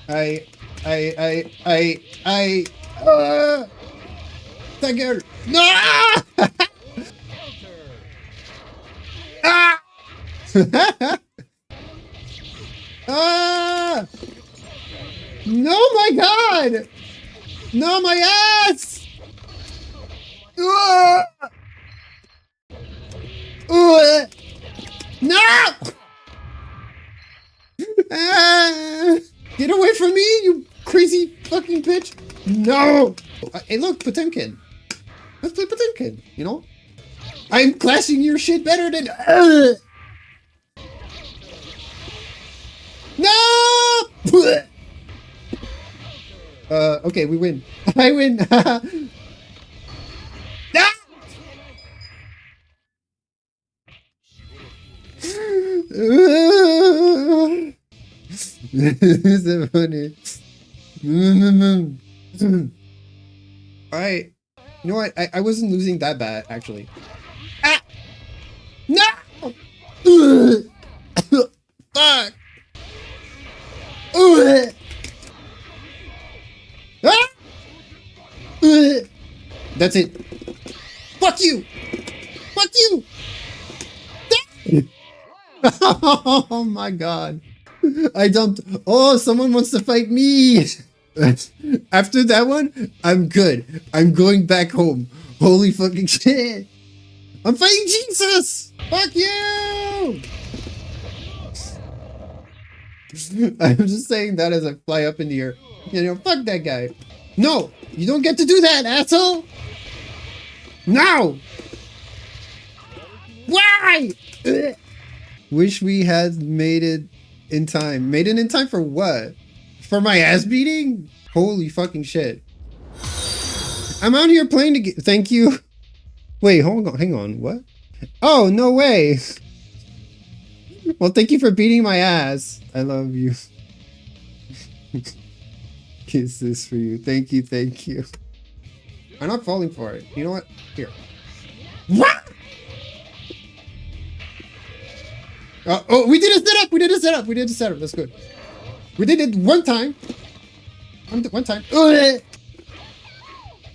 I, I, that girl. No! Ah! Ah! No, my God! No, my ass! No! Ah! Get away from me, you crazy fucking bitch! No! Hey, look, Potemkin. Let's play Potemkin, you know? I'm clashing your shit better than... No! Okay, we win. I win. Ah! This is funny. Alright. You know what? I wasn't losing that bad, actually. Ah! No! Fuck! Ah! That's it. Fuck you! Fuck you! Oh my God. I don't. Oh, someone wants to fight me. After that one, I'm good. I'm going back home. Holy fucking shit. I'm fighting Jesus. Fuck you. I'm just saying that as I fly up in the air. You know, fuck that guy. No, you don't get to do that, asshole. No. Why? Wish we had made it in time. Made it in time for what? For my ass beating? Holy fucking shit. I'm out here playing to get... Thank you. Wait, hold on. Hang on. What? Oh, no way. Well, thank you for beating my ass. I love you. Kisses for you. Thank you. Thank you. I'm not falling for it. You know what? Here. What? Oh, we did a setup. We did a setup. We did a setup. That's good. We did it one time. One time.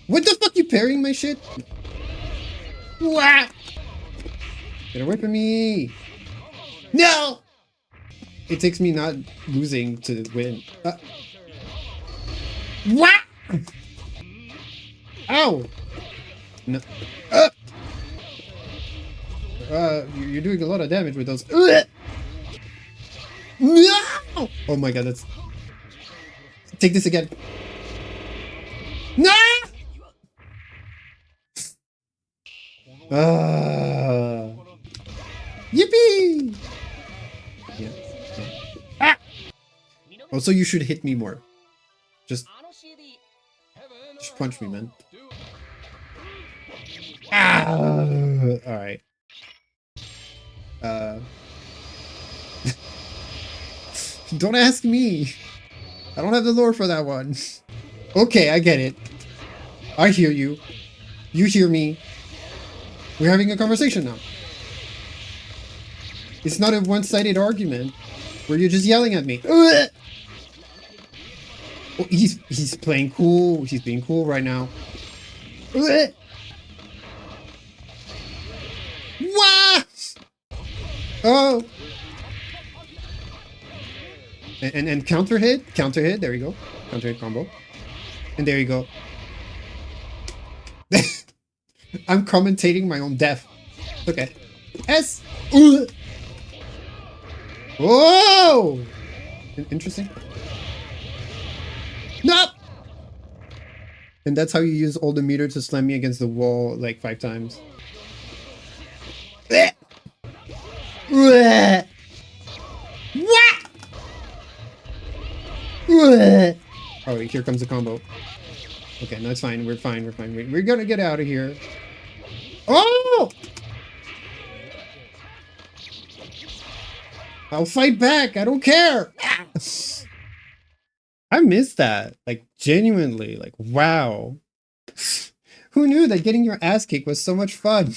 What the fuck? You parrying my shit? What? Get away from me. No! It takes me not losing to win. What? Ow! No. You're doing a lot of damage with those. No! Oh my God, that's... Take this again. No! Yippee! Yeah. Ah! Also, you should hit me more. Just punch me, man. Ah! Alright. Don't ask me. I don't have the lore for that one. Okay, I get it. I hear you. You hear me. We're having a conversation now. It's not a one-sided argument where you're just yelling at me. Oh, he's playing cool. He's being cool right now. What? Oh. And counter hit. There you go. Counter hit combo. And there you go. I'm commentating my own death. Okay. S. Whoa! Interesting. No! And that's how you use all the meter to slam me against the wall like 5 times. What? Oh, here comes the combo. Okay, no, it's fine. We're fine. We're gonna get out of here. Oh! I'll fight back. I don't care. I missed that. Like, genuinely. Like, wow. Who knew that getting your ass kicked was so much fun?